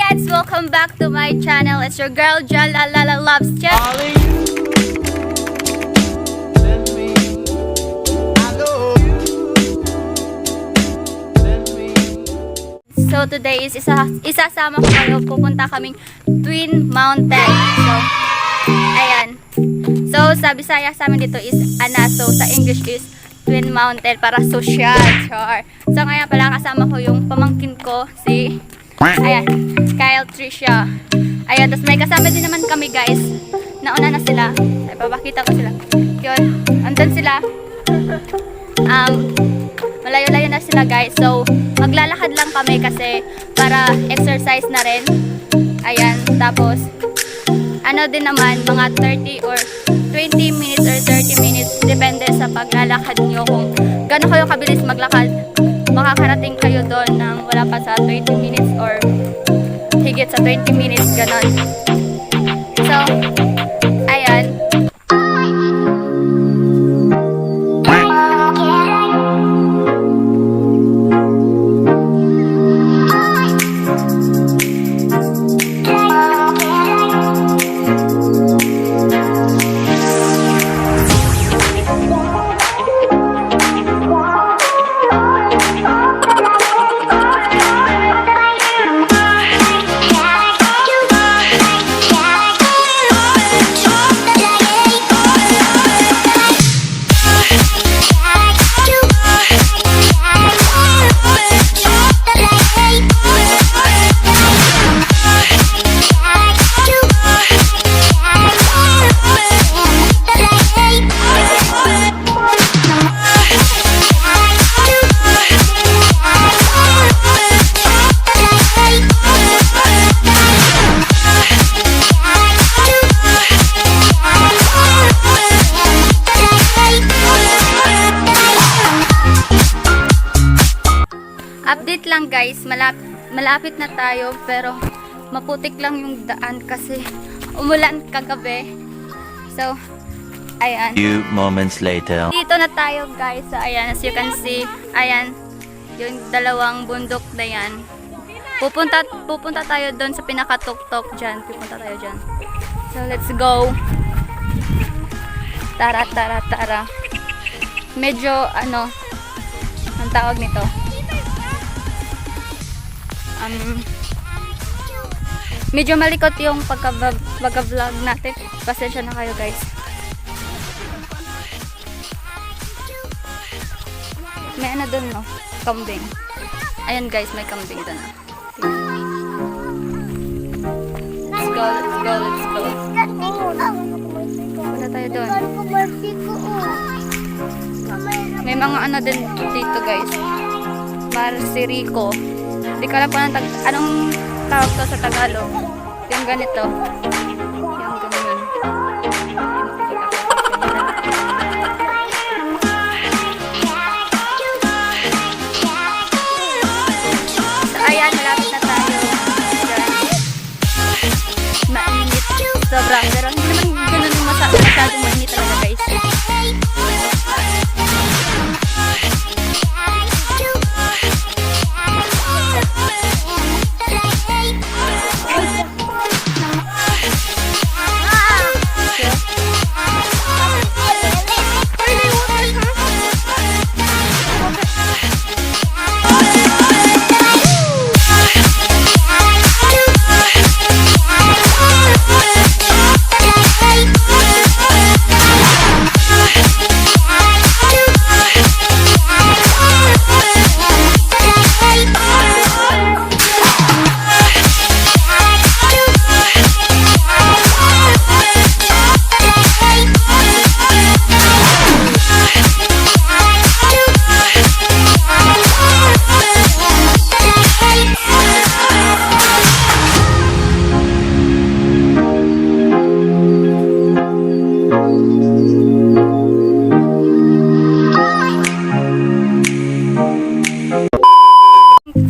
kids! Welcome back to my channel. It's your girl, Jalala Loves Channel. So today is isasama ko kayo. Pupunta kaming Twin Mountain. So, ayan. So, sa Bisaya sa amin dito is Anaso. Sa English is Twin Mountain para social. Char. So, ngayon pala kasama ko yung pamangkin ko, si ayan, Kyle, Tricia. Ayan, tapos may kasama din naman kami guys. Nauna na sila. Ay, papakita ko sila. Yun, andun sila. Malayo-layo na sila guys. So, maglalakad lang kami kasi para exercise na rin. Ayan, tapos ano din naman, mga 30 or 20 minutes or 30 minutes. Depende sa paglalakad nyo kung gano'n kayo kabilis maglakad. Makakarating kayo doon ng wala pa sa 20 minutes or higit sa 20 minutes, gano'n. So, ayan. Update lang guys, malapit na tayo pero maputik lang yung daan kasi umulan kagabi. So, ayan. Few moments later. Dito na tayo guys. So, ayan, as you can see, ayan, yung dalawang bundok na yan. Pupunta tayo doon sa pinakatuktok dyan. Pupunta tayo dyan. So, let's go. Tara, tara, tara. Medyo, ano, ang tawag nito? Medyo malikot yung pagka-vlog natin. Pasensya na kayo guys. May ano dun no? Kambing. Ayan guys, may kambing dun. Let's go, let's go, let's go. Punta tayo dun. May mga ano din dito guys. Marsirico. Hindi ko alam kung anong tawag to sa Tagalog. Yung ganito. Yung ganyan. So, ayan, malapit na tayo. Mainit. Sobra. Pero hindi naman ganun yung masyadong mainit talaga guys.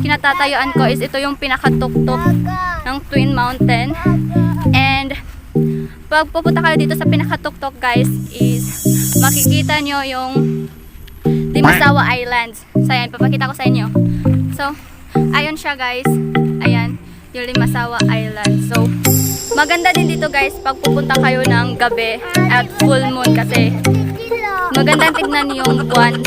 Kinatatayuan ko is ito yung pinakatuktok ng Twin Mountain. And pag pupunta kayo dito sa pinakatuktok guys is makikita nyo yung Dimasawa Islands. So ayan, papakita ko sa inyo. So, ayun siya guys. Ayan. yung Limasawa Island. So, maganda din dito guys pag pupunta kayo ng gabi at full moon kasi magandang tignan yung buwan